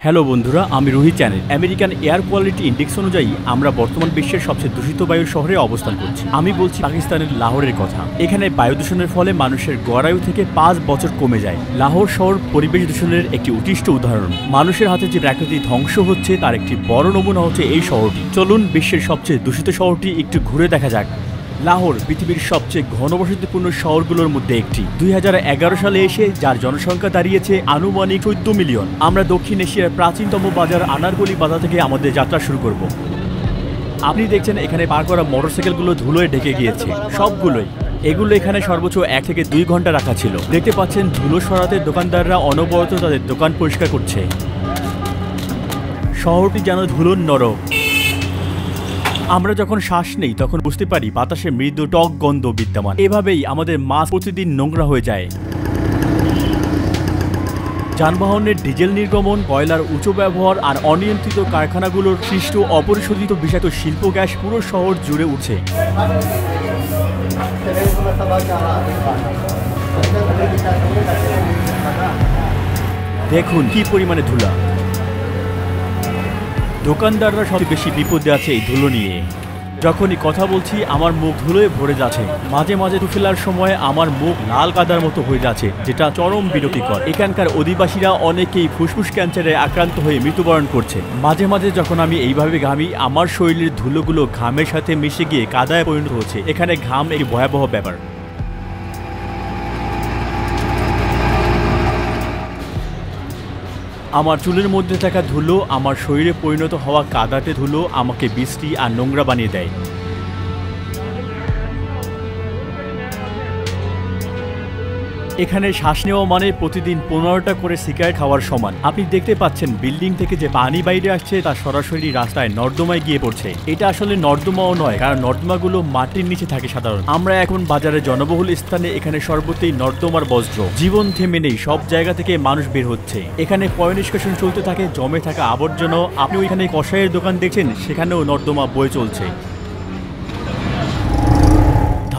Hello বন্ধুরা, আমি Rohit channel. American air quality index অনুযায়ী আমরা বর্তমান বিশ্বের সবচেয়ে দূষিত বায়ুর শহরে অবস্থান করছি। আমি বলছি পাকিস্তানের লাহোরের কথা। এখানে বায়ু দূষণের ফলে মানুষের গড়ায়ু থেকে 5 বছর কমে যায়। লাহোর শহর পরিবেশ দূষণের একটি উৎকৃষ্ট উদাহরণ। মানুষের হাতে যে প্রাকৃতি ধ্বংস হচ্ছে তার একটি বড় নমুনা হচ্ছে এই শহরটি। চলুন বিশ্বের সবচেয়ে দূষিত শহরটি একটু ঘুরে দেখা যাক। লাহোর পৃথিবীর সবচেয়ে ঘনবসতিপূর্ণ শহরগুলোর মধ্যে একটি। 2011 সালে এসে যার জনসংখ্যা দাঁড়িয়েছে আনুমানিক 14 মিলিয়ন। আমরা দক্ষিণ এশিয়ার প্রাচীনতম বাজার আনারকলি বাজার থেকে আমাদের যাত্রা শুরু করব। আপনি দেখছেন এখানে পার করা মোটরসাইকেলগুলো ধুলোয় ঢেকে গিয়েছে, সবগুলোই। এগুলো এখানে সর্বোচ্চ 1 থেকে 2 ঘন্টা রাখা ছিল। দেখতে পাচ্ছেন ধুলো সরাতে দোকানদাররা অনবরত তাদের দোকান পরিষ্কার করছে। শহরটি যেন ধুলোর নরক। আমরা যখন শ্বাস নেই তখন বুঝতে পারি বাতাসে মৃদু টক গন্ধ বিদ্যমান। এভাবেই আমাদের মাছ প্রতিদিন নোংরা হয়ে যায়। যানবাহনের ডিজেল নির্গমন, কয়লার উঁচু ব্যবহার আর অনিয়ন্ত্রিত কারখানাগুলোর সৃষ্ট অপরিশোধিত বিষাক্ত শিল্প গ্যাস পুরো শহর জুড়ে উঠছে। দেখুন কি পরিমাণে ধুলা। দোকানদাররা সবচেয়ে বেশি বিপদে আছে এই ধুলো নিয়ে। যখনই কথা বলছি আমার মুখ ধুলোয় ভরে যাচ্ছে। মাঝে মাঝে ফেলার সময় আমার মুখ লাল কাদার মতো হয়ে যাচ্ছে, যেটা চরম বিরক্তিকর। এখানকার অধিবাসীরা অনেকেই ফুসফুস ক্যান্সারে আক্রান্ত হয়ে মৃত্যুবরণ করছে। মাঝে মাঝে যখন আমি এইভাবে ঘামি, আমার শরীরের ধুলোগুলো ঘামের সাথে মিশে গিয়ে কাদায় পরিণত হচ্ছে। এখানে ঘাম একটি ভয়াবহ ব্যাপার। আমার চুলের মধ্যে থাকা ধুলো আমার শরীরে পরিণত হওয়া কাদাতে ধুলো আমাকে বিশ্রী আর নোংরা বানিয়ে দেয়। এখানে শ্বাস নেওয়া মানে প্রতিদিন 15টা করে সিগারেট খাওয়ার সমান। আপনি দেখতে পাচ্ছেন বিল্ডিং থেকে যে পানি বাইরে আসছে তা সরাসরি রাস্তায় নর্দমায় গিয়ে পড়ছে। এটা আসলে নর্দমাও নয়, কারণ নর্দমাগুলো মাটির নিচে থাকে সাধারণত। আমরা এখন বাজারে জনবহুল স্থানে, এখানে সর্বত্রই নর্দমার বজ্র। জীবন থেমে নেই, সব জায়গা থেকে মানুষ বের হচ্ছে। এখানে পয় নিষ্কাশন চলতে থাকে, জমে থাকা আবর্জনা। আপনি ওইখানে কষাইয়ের দোকান দেখছেন, সেখানেও নর্দমা বয়ে চলছে।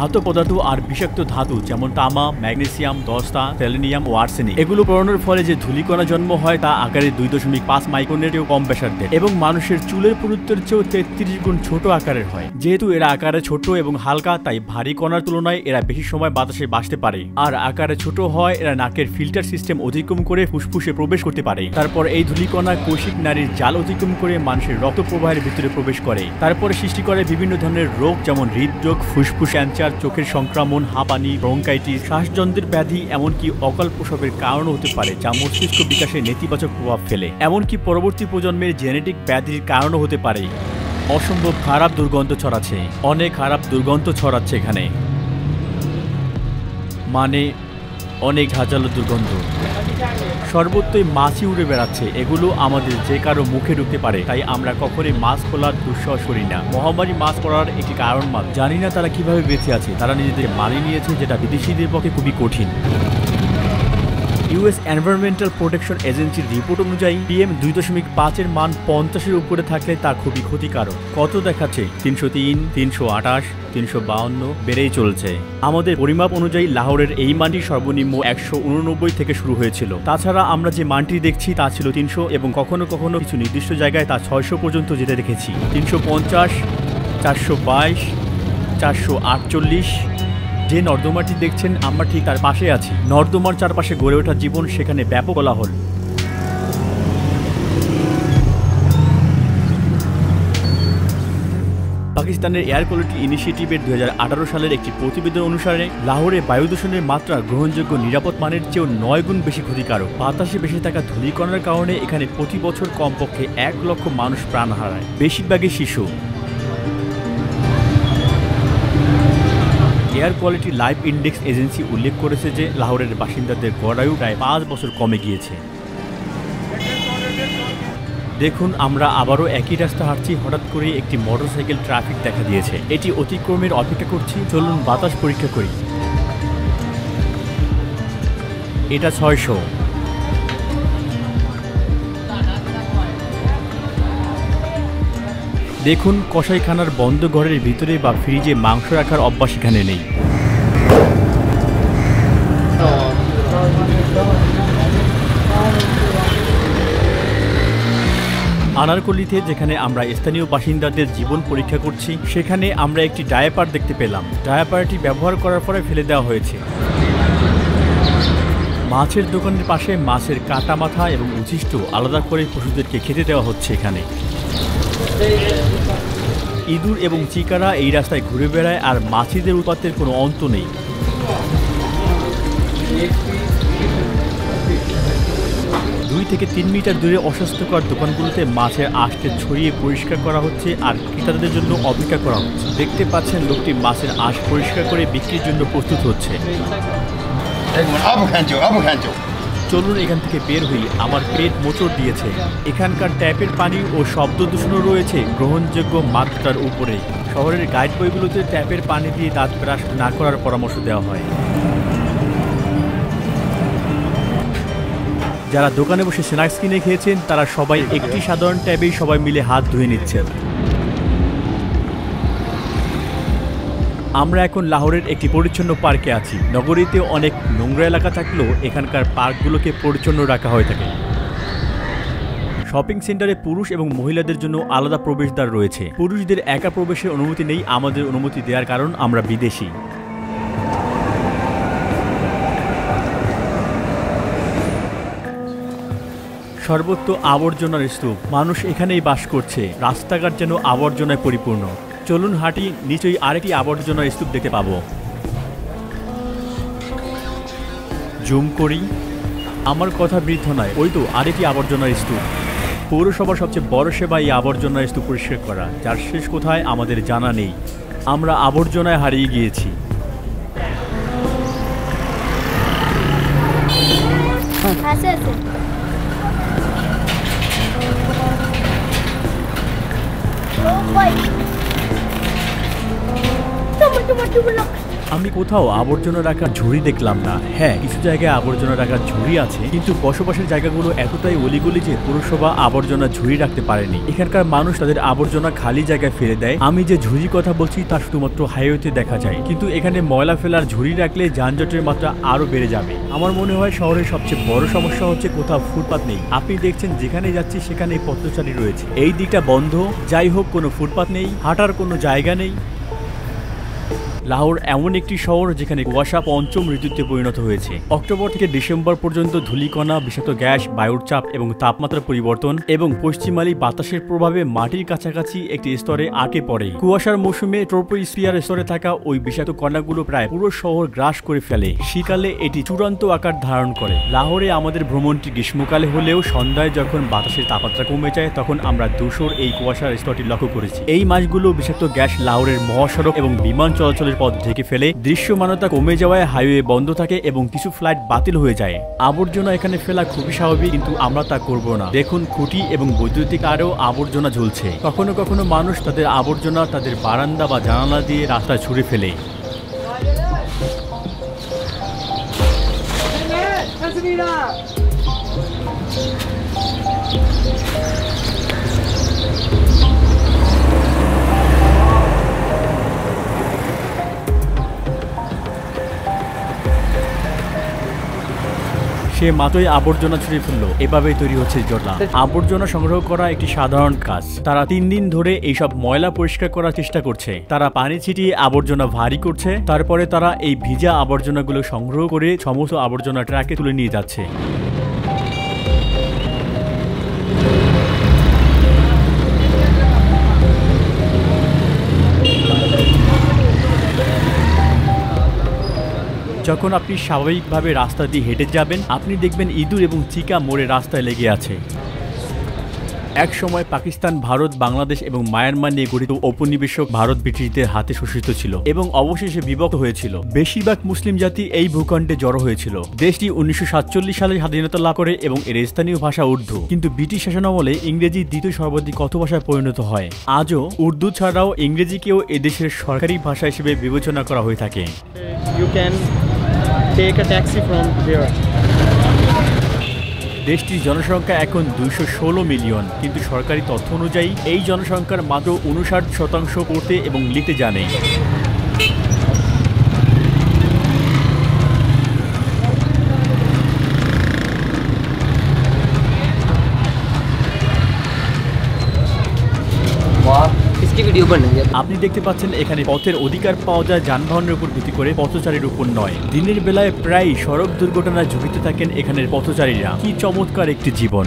ধাতু পদার্থ আর বিষাক্ত ধাতু যেমন তামা, ম্যাগনেসিয়াম, দস্তা, সেলেনিয়াম ও আর্সেনিক, এগুলো পড়ানোর ফলে যে ধূলিকণা জন্ম হয় তা আকারে 2.5 মাইক্রনেরও কম ব্যাসার্ধের এবং মানুষের চুলের পুরুত্বের চেয়েও 33 গুণ ছোট আকারের হয়। যেহেতু এরা আকারে ছোট এবং হালকা, তাই ভারী কণার তুলনায় এরা বেশি সময় বাতাসে বাঁচতে পারে। আর আকারে ছোট হয় এরা নাকের ফিল্টার সিস্টেম অতিক্রম করে ফুসফুসে প্রবেশ করতে পারে। তারপর এই ধূলিকণা কৌশিক নারীর জাল অতিক্রম করে মানুষের রক্ত প্রবাহের ভিতরে প্রবেশ করে। তারপরে সৃষ্টি করে বিভিন্ন ধরনের রোগ, যেমন হৃদরোগ, ফুসফুস ক্যান্সার, চোখের সংক্রমণ, হাঁপানি, ব্রঙ্কাইটিস, শ্বাসযন্ত্রের ব্যাধি, এমনকি অকাল প্রসবের কারণও হতে পারে, যা মস্তিষ্ক বিকাশে নেতিবাচক প্রভাব ফেলে। এমনকি পরবর্তী প্রজন্মের জেনেটিক ব্যাধির কারণও হতে পারে। অসম্ভব খারাপ দুর্গন্ধ ছড়াচ্ছে, অনেক খারাপ দুর্গন্ধ ছড়াচ্ছে এখানে, মানে অনেক ঝাঁঝালো দুর্গন্ধ। সর্বত্রই মাছি উড়ে বেড়াচ্ছে। এগুলো আমাদের যে কারো মুখে ঢুকতে পারে, তাই আমরা কখনোই মাস্ক খোলার দুঃসাহস করি না। মহামারী মাস্ক পরার একটি কারণ মাত্র। জানি না তারা কিভাবে বেঁচে আছে। তারা নিজেদের মানিয়ে নিয়েছে, যেটা বিদেশিদের পক্ষে খুবই কঠিন। ইউএস এনভায়রনমেন্টাল প্রোটেকশন এজেন্সির রিপোর্ট অনুযায়ী PM 2.5 এর মান 50-এর উপরে থাকলে তা খুবই ক্ষতিকারক। কত দেখাচ্ছে? 303, 328, 352 বেড়েই চলছে। আমাদের পরিমাপ অনুযায়ী লাহোরের এই মানটি সর্বনিম্ন 189 থেকে শুরু হয়েছিল। তাছাড়া আমরা যে মানটি দেখছি তা ছিল 300 এবং কখনো কখনো কিছু নির্দিষ্ট জায়গায় তা 600 পর্যন্ত যেতে দেখেছি। 350, 422, 448। যে নর্দমাটি দেখছেন আমরা ঠিক তার পাশে আছি। নর্দমার চারপাশে গড়ে ওঠা জীবন, সেখানে ব্যাপক কোলাহল। পাকিস্তানের এয়ার কোয়ালিটি ইনিশিয়েটিভের 2018 সালের একটি প্রতিবেদন অনুসারে লাহোরে বায়ু দূষণের মাত্রা গ্রহণযোগ্য নিরাপদ মানের চেয়েও 9 গুণ বেশি ক্ষতিকারক। বাতাসে বেশি থাকা ধূলিকণার কারণে এখানে প্রতি বছর কমপক্ষে 1 লক্ষ মানুষ প্রাণ হারায়, বেশিরভাগই শিশু। Air quality life index agency উল্লেখ করেছে যে লাহোরের বাসিন্দাদের গড়ায়ু প্রায় 5 বছর কমে গিয়েছে। দেখুন, আমরা আবারও একই রাস্তা হাঁটছি, হঠাৎ করে একটি মোটরসাইকেল ট্রাফিক দেখা দিয়েছে। এটি অতিক্রমের অপেক্ষা করছি। চলুন বাতাস পরীক্ষা করি। এটা 600। দেখুন, কসাইখানার বন্ধ ঘরের ভিতরে বা ফ্রিজে মাংস রাখার অভ্যাস এখানে নেই। আনারকলিতে যেখানে আমরা স্থানীয় বাসিন্দাদের জীবন পরীক্ষা করছি, সেখানে আমরা একটি ডায়াপার দেখতে পেলাম। ডায়াপারটি ব্যবহার করার পরে ফেলে দেওয়া হয়েছে। মাছের দোকানের পাশে মাছের কাটা মাথা এবং উচ্ছিষ্ট আলাদা করে পশুদেরকে খেতে দেওয়া হচ্ছে। এখানে ইঁদুর এবং চিকারা এই রাস্তায় ঘুরে বেড়ায়, আর মাছিদের উৎপাতের কোনো অন্ত নেই। 2 থেকে 3 মিটার দূরে অস্বাস্থ্যকর দোকানগুলোতে মাছের আঁশকে ছড়িয়ে পরিষ্কার করা হচ্ছে আর ক্রেতাদের জন্য অপেক্ষা করা হচ্ছে। দেখতে পাচ্ছেন লোকটি মাছের আঁশ পরিষ্কার করে বিক্রির জন্য প্রস্তুত হচ্ছে। চলুন এখান থেকে বের হই, আমার পেট মোচড় দিয়েছে। এখানকার ট্যাপের পানি ও শব্দ দূষণও রয়েছে গ্রহণযোগ্য মাত্রার উপরে। শহরের গাইড বইগুলোতে ট্যাপের পানি দিয়ে দাঁত ব্রাশ না করার পরামর্শ দেওয়া হয়। যারা দোকানে বসে স্ন্যাক্স কিনে খেয়েছেন তারা সবাই একটি সাধারণ ট্যাবেই সবাই মিলে হাত ধুয়ে নিচ্ছেন। আমরা এখন লাহোরের একটি পরিচ্ছন্ন পার্কে আছি। নগরীতে অনেক নোংরা এলাকা থাকলেও এখানকার পার্কগুলোকে পরিচ্ছন্ন রাখা হয়ে থাকে। শপিং সেন্টারে পুরুষ এবং মহিলাদের জন্য আলাদা প্রবেশদ্বার রয়েছে। পুরুষদের একা প্রবেশের অনুমতি নেই, আমাদের অনুমতি দেওয়ার কারণ আমরা বিদেশি। সর্বত্র আবর্জনার স্তূপ, মানুষ এখানেই বাস করছে। রাস্তাঘাট যেন আবর্জনায় পরিপূর্ণ। চলুন হাঁটি, নিচয়ই আরেকটি আবর্জনার স্তূপ দেখতে পাবো। জুম করি, আমার কথা বৃদ্ধ নয়, ওই তো আরেকটি আবর্জনার স্তূপ। পৌরসভার সবচেয়ে বড় সেবা এই আবর্জনার স্তূপ পরিষ্কার করা, যার শেষ কোথায় আমাদের জানা নেই। আমরা আবর্জনায় হারিয়ে গিয়েছি। আমি কোথাও আবর্জনা রাখার ঝুড়ি দেখলাম না। হ্যাঁ, কিছু জায়গায় আবর্জনা রাখার ঝুড়ি আছে, কিন্তু বসবাসের জায়গাগুলো এতটাই অলিগলি যে পৌরসভা আবর্জনা ঝুড়ি রাখতে পারেনি। এখানকার মানুষ তাদের আবর্জনা খালি জায়গায় ফেলে দেয়। আমি যে ঝুড়ির কথা বলছি তা শুধুমাত্র হাইওয়েতে দেখা যায়, কিন্তু এখানে ময়লা ফেলার ঝুড়ি রাখলে যানজটের মাত্রা আরো বেড়ে যাবে। আমার মনে হয় শহরের সবচেয়ে বড় সমস্যা হচ্ছে কোথাও ফুটপাত নেই। আপনি দেখছেন যেখানে যাচ্ছি সেখানে পথচারী রয়েছে, এই দিকটা বন্ধ। যাই হোক, কোনো ফুটপাত নেই, হাঁটার কোনো জায়গা নেই। লাহোর এমন একটি শহর যেখানে কুয়াশা পঞ্চম ঋতুতে পরিণত হয়েছে। অক্টোবর থেকে ডিসেম্বর পর্যন্ত ধূলিকণা, বিষাক্ত গ্যাস, বায়ুর চাপ এবং তাপমাত্রার পরিবর্তন এবং পশ্চিমালি বাতাসের প্রভাবে মাটির কাছাকাছি একটি স্তরে আটকে পড়ে। কুয়াশার মৌসুমে ট্রপোস্ফিয়ার স্তরে থাকা ওই বিষাক্ত কণাগুলো প্রায় পুরো শহর গ্রাস করে ফেলে। শীতকালে এটি চূড়ান্ত আকার ধারণ করে। লাহোরে আমাদের ভ্রমণটি গ্রীষ্মকালে হলেও সন্ধ্যায় যখন বাতাসের তাপমাত্রা কমে যায় তখন আমরা ধূসর এই কুয়াশার স্তরটি লক্ষ্য করেছি। এই মাসগুলো বিষাক্ত গ্যাস লাহোরের মহাসড়ক এবং বিমান চলাচলের পথ ঢেকে ফেলে। দৃশ্যমানতা কমে যাওয়ায় হাইওয়ে বন্ধ থাকে এবং কিছু ফ্লাইট বাতিল হয়ে যায়। আবর্জনা এখানে ফেলা খুবই স্বাভাবিক, কিন্তু আমরা তা করব না। দেখুন, খুঁটি এবং বৈদ্যুতিক আরও আবর্জনা ঝুলছে। কখনো কখনো মানুষ তাদের আবর্জনা তাদের বারান্দা বা জানালা দিয়ে রাস্তায় ছুঁড়ে ফেলে। সে মাত্রই আবর্জনা ছড়িয়ে ফেললো। এভাবেই তৈরি হচ্ছে জটলা। আবর্জনা সংগ্রহ করা একটি সাধারণ কাজ। তারা 3 দিন ধরে এইসব ময়লা পরিষ্কার করার চেষ্টা করছে। তারা পানি ছিটিয়ে আবর্জনা ভারী করছে, তারপরে তারা এই ভিজা আবর্জনাগুলো সংগ্রহ করে সমস্ত আবর্জনা ট্রাকে তুলে নিয়ে যাচ্ছে। যখন আপনি স্বাভাবিকভাবে রাস্তা দিয়ে হেঁটে যাবেন, আপনি দেখবেন ইঁদুর এবং চিকা মোড়ে রাস্তায় লেগে আছে। এক সময় পাকিস্তান, ভারত, বাংলাদেশ এবং মায়ানমার নিয়ে গঠিত ঔপনিবেশক ভারত ব্রিটিশদের হাতে শোষিত ছিল এবং অবশেষে বিভক্ত হয়েছিল। বেশিরভাগ মুসলিম জাতি এই ভূখণ্ডে জড়ো হয়েছিল। দেশটি 1947 সালে স্বাধীনতা লাভ করে এবং এর স্থানীয় ভাষা উর্দু, কিন্তু ব্রিটিশ শাসনামলে ইংরেজি দ্বিতীয় সর্বাধিক কথ্য ভাষায় পরিণত হয়। আজও উর্দু ছাড়াও ইংরেজিকেও এদেশের সরকারি ভাষা হিসেবে বিবেচনা করা হয়ে থাকে। দেশটির জনসংখ্যা এখন 216 মিলিয়ন, কিন্তু সরকারি তথ্য অনুযায়ী এই জনসংখ্যার মাত্র 59% পড়তে এবং লিখতে জানে। वीडियो बनेंगे। আপনি দেখতে পাচ্ছেন এখানে পথের অধিকার পাওয়া যায় যানবাহনের উপর ভিত্তি করে, পথচারীর উপর নয়। দিনের বেলায় প্রায় সড়ক দুর্ঘটনায় ঝুঁকিতে থাকেন এখানের পথচারীরা। কি চমৎকার একটি জীবন।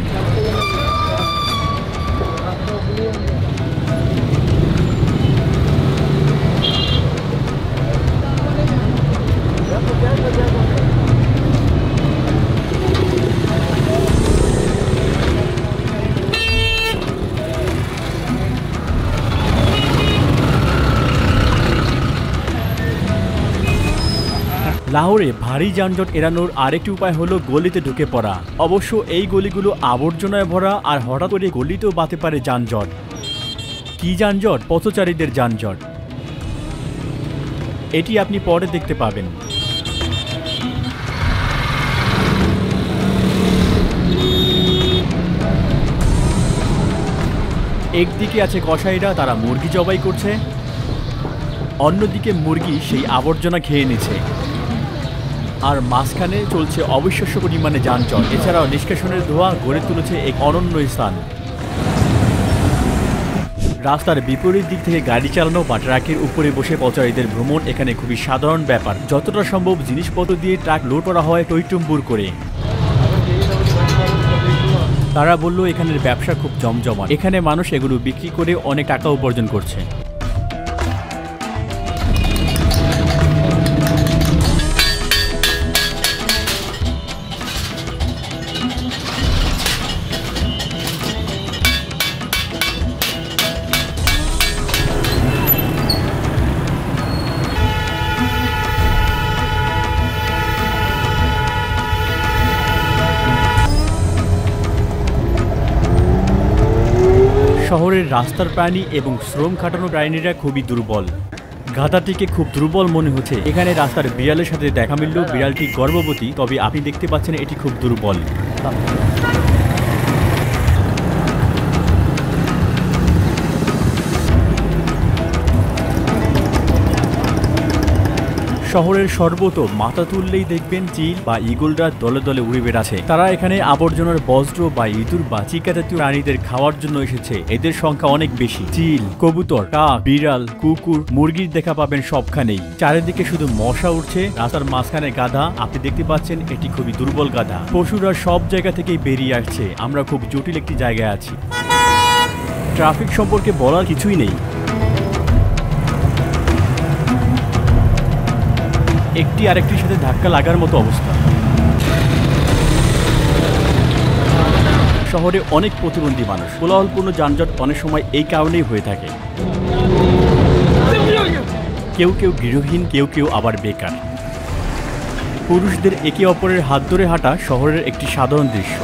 লাহোরে ভারী যানজট এড়ানোর আরেকটি উপায় হলো গলিতে ঢুকে পড়া। অবশ্য এই গলিগুলো আবর্জনায় ভরা আর হঠাৎ করে গলিতেও বাঁধতে পারে যানজট। কি যানজট? পথচারীদের যানজট। এটি আপনি পরে দেখতে পাবেন। একদিকে আছে কসাইরা, তারা মুরগি জবাই করছে, অন্যদিকে মুরগি সেই আবর্জনা খেয়ে নিচ্ছে, আর মাঝখানে চলছে অবিশ্বাস্য পরিমাণে যানজট। এছাড়াও নিষ্কাশনের ধোঁয়া গড়ে তুলেছে এক অনন্য স্থান। রাস্তার বিপরীত দিক থেকে গাড়ি চালানো বা ট্রাকের উপরে বসে পথচারীদের ভ্রমণ এখানে খুবই সাধারণ ব্যাপার। যতটা সম্ভব জিনিসপত্র দিয়ে ট্রাক লোড করা হয় টইটুম্বুর করে। তারা বলল এখানের ব্যবসা খুব জমজমাট। এখানে মানুষ এগুলো বিক্রি করে অনেক টাকা উপার্জন করছে। শহরের রাস্তার প্রাণী এবং শ্রম খাটানো প্রাণীরা খুবই দুর্বল। গাধাটিকে খুব দুর্বল মনে হচ্ছে। এখানে রাস্তার বিড়ালের সাথে দেখা মিলল। বিড়ালটি গর্ভবতী, তবে আপনি দেখতে পাচ্ছেন এটি খুব দুর্বল। শহরের সর্বত মাথা তুললেই দেখবেন চিল বা ঈগলরা দলে দলে উড়ে বেড়াচ্ছে। তারা এখানে আবর্জনার বজ্র বা ইঁদুর বা চিকা জাতীয় প্রাণীদের খাওয়ার জন্য এসেছে। এদের সংখ্যা অনেক বেশি। চিল, কবুতর, কাক, বিড়াল, কুকুর, মুরগির দেখা পাবেন সবখানেই। চারিদিকে শুধু মশা উঠছে। রাস্তার মাঝখানে গাধা, আপনি দেখতে পাচ্ছেন এটি খুবই দুর্বল গাধা। পশুরা সব জায়গা থেকেই বেরিয়ে আসছে। আমরা খুব জটিল একটি জায়গায় আছি। ট্রাফিক সম্পর্কে বলার কিছুই নেই। একটি আরেকটির সাথে ধাক্কা লাগার মতো অবস্থা। শহরে অনেক প্রতিবন্ধী মানুষ। কোলাহলপূর্ণ যানজট অনেক সময় এই কারণেই হয়ে থাকে। কেউ কেউ গৃহহীন, কেউ কেউ আবার বেকার। পুরুষদের একে অপরের হাত ধরে হাঁটা শহরের একটি সাধারণ দৃশ্য।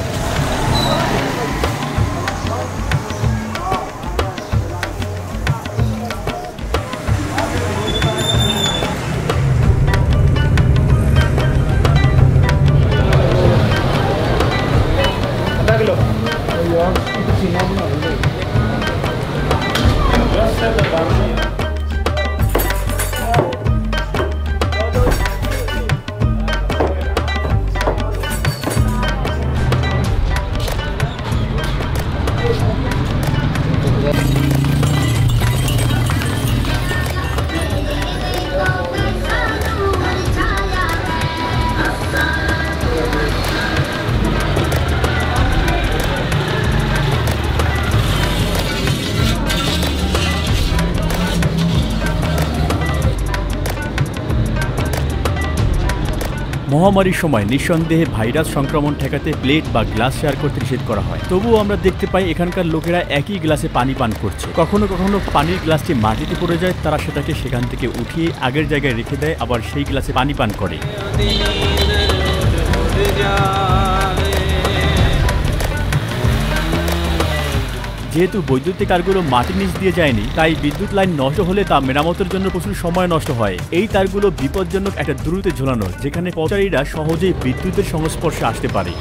মহামারীর সময় নিঃসন্দেহে ভাইরাস সংক্রমণ ঠেকাতে প্লেট বা গ্লাস শেয়ার করতে নিষেধ করা হয়। তবুও আমরা দেখতে পাই এখানকার লোকেরা একই গ্লাসে পানি পান করছে। কখনো কখনো পানির গ্লাসটি মাটিতে পড়ে যায়, তারা সেটাকে সেখান থেকে উঠিয়ে আগের জায়গায় রেখে দেয়, আবার সেই গ্লাসে পানি পান করে। যেহেতু বৈদ্যুতিক তারগুলো মাটির নিচ দিয়ে যায়নি, তাই বিদ্যুৎ লাইন নষ্ট হলে তা মেরামতের জন্য প্রচুর সময় নষ্ট হয়। এই তারগুলো বিপজ্জনক একটা দূরত্বে ঝোলানো, যেখানে পথচারীরা সহজেই বিদ্যুতের সংস্পর্শে আসতে পারে।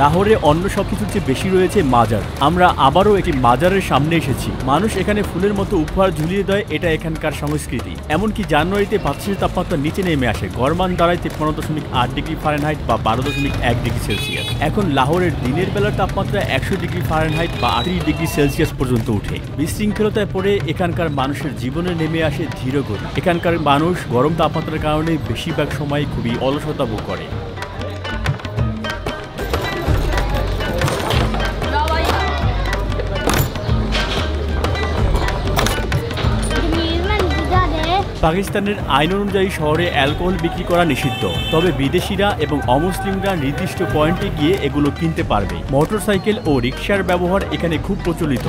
লাহোরে অন্য সবকিছুর চেয়ে বেশি রয়েছে মাজার। আমরা আবারও একটি মাজারের সামনে এসেছি। মানুষ এখানে ফুলের মতো উপহার ঝুলিয়ে দেয়, এটা এখানকার সংস্কৃতি। এমনকি জানুয়ারিতে বাতাসের তাপমাত্রা নিচে নেমে আসে, গড়মান দাঁড়ায় 53.8 ডিগ্রি ফারেনহাইট বা 12.1 ডিগ্রি সেলসিয়াস। এখন লাহোরের দিনের বেলার তাপমাত্রা 100 ডিগ্রি ফারেনহাইট বা 38 ডিগ্রি সেলসিয়াস পর্যন্ত উঠে। বিশৃঙ্খলতায় পড়ে এখানকার মানুষের জীবনে নেমে আসে ধীর গতি। এখানকার মানুষ গরম তাপমাত্রার কারণে বেশিরভাগ সময় খুবই অলসতা ভোগ করে। পাকিস্তানের আইন অনুযায়ী শহরে অ্যালকোহল বিক্রি করা নিষিদ্ধ, তবে বিদেশিরা এবং অমুসলিমরা নির্দিষ্ট পয়েন্টে গিয়ে এগুলো কিনতে পারবে। মোটরসাইকেল ও রিকশার ব্যবহার এখানে খুব প্রচলিত।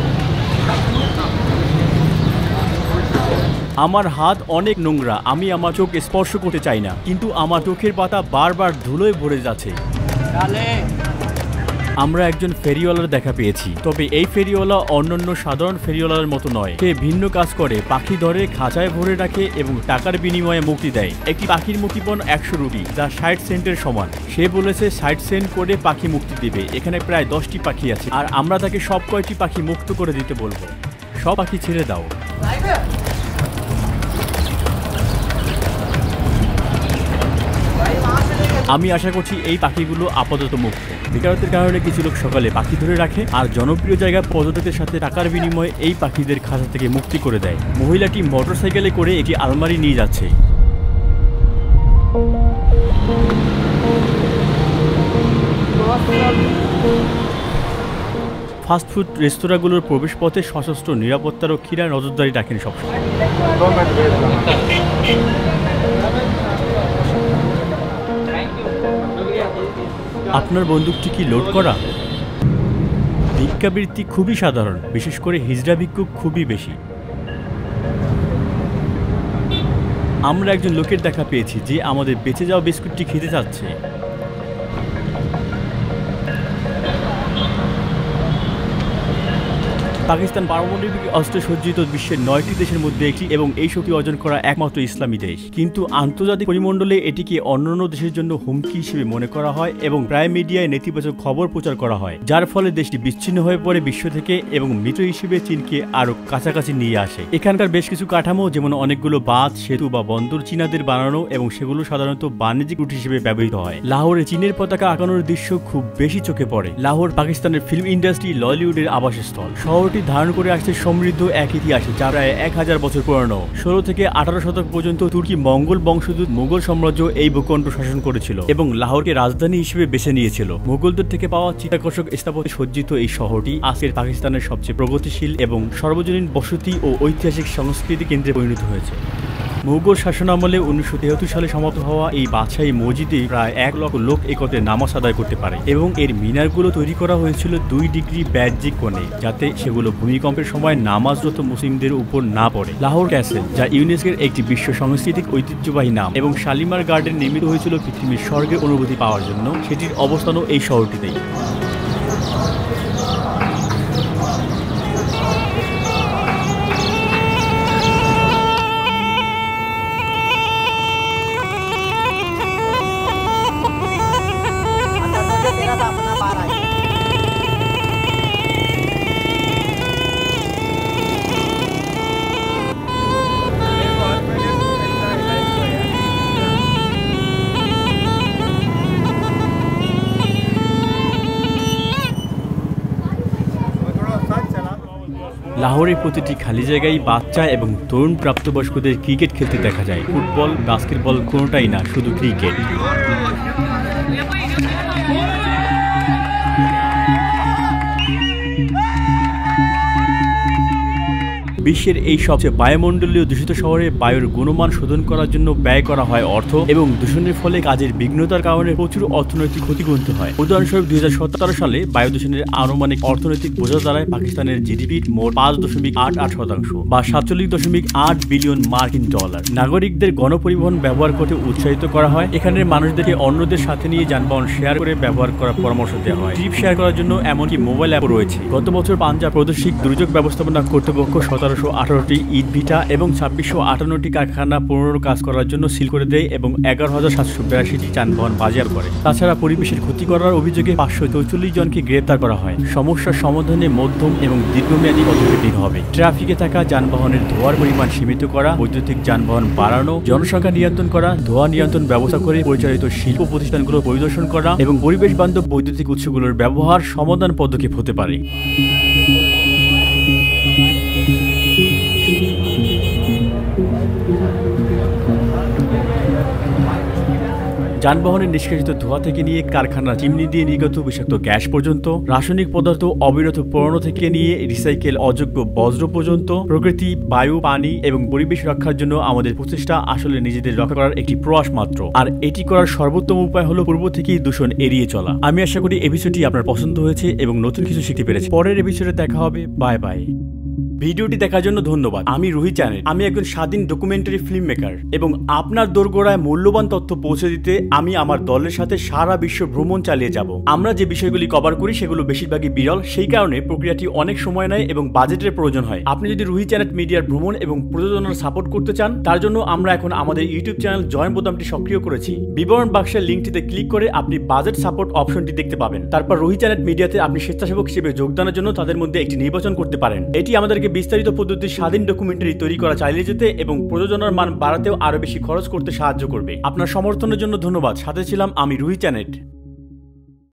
আমার হাত অনেক নোংরা, আমি আমার চোখ স্পর্শ করতে চাই না, কিন্তু আমার চোখের পাতা বারবার ধুলোয় ভরে যাচ্ছে। আমরা একজন ফেরিওয়ালার দেখা পেয়েছি, তবে এই ফেরিওয়ালা অন্যান্য সাধারণ ফেরিওয়ালার মতো নয়। সে ভিন্ন কাজ করে, পাখি ধরে খাঁচায় ভরে রাখে এবং টাকার বিনিময়ে মুক্তি দেয়। একটি পাখির মুক্তিপণ 100 রুপি, যা 60 সেন্টের সমান। সে বলেছে 60 সেন্ট করে পাখি মুক্তি দেবে। এখানে প্রায় 10টি পাখি আছে, আর আমরা তাকে সব কয়টি পাখি মুক্ত করে দিতে বলবো। সব পাখি ছেড়ে দাও। আমি আশা করছি এই পাখিগুলো আপাতত মুক্ত। বেকারত্বের কারণে কিছু লোক সকালে পাখি ধরে রাখে, আর জনপ্রিয় জায়গা পর্যটকদের সাথে টাকার বিনিময়ে এই পাখিদের খাঁচা থেকে মুক্তি করে দেয়। মহিলাটি মোটরসাইকেলে করে একটি আলমারি নিয়ে যাচ্ছে। ফাস্টফুড রেস্তোরাঁগুলোর প্রবেশপথে সশস্ত্র নিরাপত্তারক্ষীরা নজরদারি রাখেন সবসময়। আপনার বন্দুকটি কি লোড করা? ভিক্ষাবৃত্তি খুবই সাধারণ, বিশেষ করে হিজড়া ভিক্ষুক খুবই বেশি। আমরা একজন লোকের দেখা পেয়েছি যে আমাদের বেঁচে যাওয়া বিস্কুটটি খেতে চাচ্ছে। পাকিস্তান পারমাণবিক অস্ত্রে সজ্জিত বিশ্বের 9টি দেশের মধ্যে একটি এবং এই শক্তি অর্জন করা একমাত্র ইসলামী দেশ। কিন্তু আন্তর্জাতিক পরিমণ্ডলে এটিকে অন্যান্য দেশের জন্য হুমকি হিসেবে মনে করা হয় এবং প্রায় মিডিয়ায় নেতিবাচক খবর প্রচার করা হয়, যার ফলে দেশটি বিচ্ছিন্ন হয়ে পড়ে বিশ্ব থেকে এবং মৃত হিসেবে চীনকে আরো কাছাকাছি নিয়ে আসে। এখানকার বেশ কিছু কাঠামো, যেমন অনেকগুলো বাঁধ, সেতু বা বন্দর চীনাদের বানানো এবং সেগুলো সাধারণত বাণিজ্যিক রুট হিসেবে ব্যবহৃত হয়। লাহোরে চীনের পতাকা আঁকানোর দৃশ্য খুব বেশি চোখে পড়ে। লাহোর পাকিস্তানের ফিল্ম ইন্ডাস্ট্রি ললিউডের আবাসস্থল। শহরটি ধারণ করে আসছে সমৃদ্ধ এক ইতিহাসে, যা প্রায় 1000 বছর পুরানো। 16 থেকে 18 শতক পর্যন্ত তুর্কি মঙ্গল বংশোদ্ভূত মুঘল সাম্রাজ্য এই ভূখণ্ড শাসন করেছিল এবং লাহোরকে রাজধানী হিসেবে বেছে নিয়েছিল। মুঘলদের থেকে পাওয়া চিত্তাকর্ষক স্থাপত্যে সজ্জিত এই শহরটি আজকের পাকিস্তানের সবচেয়ে প্রগতিশীল এবং সর্বজনীন বসতি ও ঐতিহাসিক সংস্কৃতি কেন্দ্রে পরিণত হয়েছে। মুঘল শাসনামলে 1973 সালে সমাপ্ত হওয়া এই বাদশাহী মসজিদে প্রায় 1 লক্ষ লোক একত্রে নামাজ আদায় করতে পারে এবং এর মিনারগুলো তৈরি করা হয়েছিল 2 ডিগ্রি ব্যাজ্যিক কোণে, যাতে সেগুলো ভূমিকম্পের সময় নামাজরত মুসলিমদের উপর না পড়ে। লাহোর ক্যাসেল, যা ইউনেস্কোর একটি বিশ্ব সাংস্কৃতিক ঐতিহ্যবাহী নাম, এবং শালিমার গার্ডেন নির্মিত হয়েছিল পৃথিবীর স্বর্গের অনুভূতি পাওয়ার জন্য। সেটির অবস্থানও এই শহরটিতেই। লাহোরের প্রতিটি খালি জায়গায় বাচ্চা এবং তরুণ প্রাপ্তবয়স্কদের ক্রিকেট খেলতে দেখা যায়। ফুটবল, বাস্কেটবল কোনোটাই না, শুধু ক্রিকেট। বিশ্বের এই সবচেয়ে বায়ুমণ্ডলীয় দূষিত শহরে বায়ুর গুণমান শোধন করার জন্য ব্যয় করা হয় অর্থ, এবং দূষণের ফলে কাজের বিঘ্নতার কারণে প্রচুর অর্থনৈতিক ক্ষতি গুনতে হয়। উদাহরণস্বরূপ 2017 সালে বায়ু দূষণের আনুমানিক অর্থনৈতিক বোঝা দাঁড়ায় পাকিস্তানের জিডিপির মোট 5.88% বা 47.8 বিলিয়ন মার্কিন ডলার। নাগরিকদের গণপরিবহন ব্যবহার করতে উৎসাহিত করা হয়। এখানের মানুষদেরকে অন্যদের সাথে নিয়ে যানবাহন শেয়ার করে ব্যবহার করার পরামর্শ দেওয়া হয়। ট্রিপ শেয়ার করার জন্য এমনকি মোবাইল অ্যাপও রয়েছে। গত বছর পাঞ্জাব প্রাদেশিক দুর্যোগ ব্যবস্থাপনা কর্তৃপক্ষ 17 1818টি ইটভিটা এবং 2658টি কারখানা পুনর্ কাজ করার জন্য সিল করে দেয় এবং 11,782টি যানবাহন বাজেয়াপ্ত করে। তাছাড়া পরিবেশের ক্ষতি করার অভিযোগে 544 জনকে গ্রেপ্তার করা হয়। সমস্যার সমাধানে মধ্যম এবং দীর্ঘমেয়াদী পদক্ষেপ নিতে হবে। ট্রাফিকে থাকা যানবাহনের ধোঁয়ার পরিমাণ সীমিত করা, বৈদ্যুতিক যানবাহন বাড়ানো, জনসংখ্যা নিয়ন্ত্রণ করা, ধোঁয়া নিয়ন্ত্রণ ব্যবস্থা করে পরিচালিত শিল্প প্রতিষ্ঠানগুলো পরিদর্শন করা এবং পরিবেশ বান্ধব বৈদ্যুতিক উৎসগুলোর ব্যবহার সমাধান পদক্ষেপ হতে পারে। যানবাহনের নিষ্কাশিত ধোঁয়া থেকে নিয়ে কারখানা চিমনি দিয়ে নির্গত বিষাক্ত গ্যাস পর্যন্ত, রাসায়নিক পদার্থ অবিরত পোড়ানো থেকে নিয়ে রিসাইকেল অযোগ্য বজ্র পর্যন্ত, প্রকৃতি, বায়ু, পানি এবং পরিবেশ রক্ষার জন্য আমাদের প্রচেষ্টা আসলে নিজেদের রক্ষা করার একটি প্রয়াস মাত্র। আর এটি করার সর্বোত্তম উপায় হলো পূর্ব থেকেই দূষণ এড়িয়ে চলা। আমি আশা করি এপিসোডটি আপনার পছন্দ হয়েছে এবং নতুন কিছু শিখতে পেরেছি। পরের এপিসোডে দেখা হবে। Bye bye. ভিডিওটি দেখার জন্য ধন্যবাদ। আমি রুহি চ্যানেল। আমি একজন স্বাধীন ডকুমেন্টারি ফিল্ম মেকার এবং আপনার দোরগোড়ায় মূল্যবান তথ্য পৌঁছে দিতে আমি আমার দলের সাথে সারা বিশ্ব ভ্রমণ চালিয়ে যাব। আমরা যে বিষয়গুলি কভার করি সেগুলো বেশিরভাগই বিরল, সেই কারণে প্রক্রিয়াটি অনেক সময় নেয় এবং বাজেটের প্রয়োজন হয়। আপনি যদি রুহি চ্যানেল মিডিয়ার ভ্রমণ এবং প্রযোজনার সাপোর্ট করতে চান, তার জন্য আমরা এখন আমাদের ইউটিউব চ্যানেল জয়েন বোতামটি সক্রিয় করেছি। বিবরণ বাক্সের লিঙ্কটিতে ক্লিক করে আপনি বাজেট সাপোর্ট অপশনটি দেখতে পাবেন। তারপর রুহি চ্যানেল মিডিয়াতে আপনি স্বেচ্ছাসেবক হিসেবে যোগদানের জন্য তাদের মধ্যে একটি নির্বাচন করতে পারেন। এটি আমাদেরকে বিস্তারিত পদ্ধতির স্বাধীন ডকুমেন্টারি তৈরি করা চালিয়ে যেতে এবং প্রযোজনার মান বাড়াতেও আরো বেশি খরচ করতে সাহায্য করবে। আপনার সমর্থনের জন্য ধন্যবাদ। সাথে ছিলাম আমি রুহি চ্যানেল।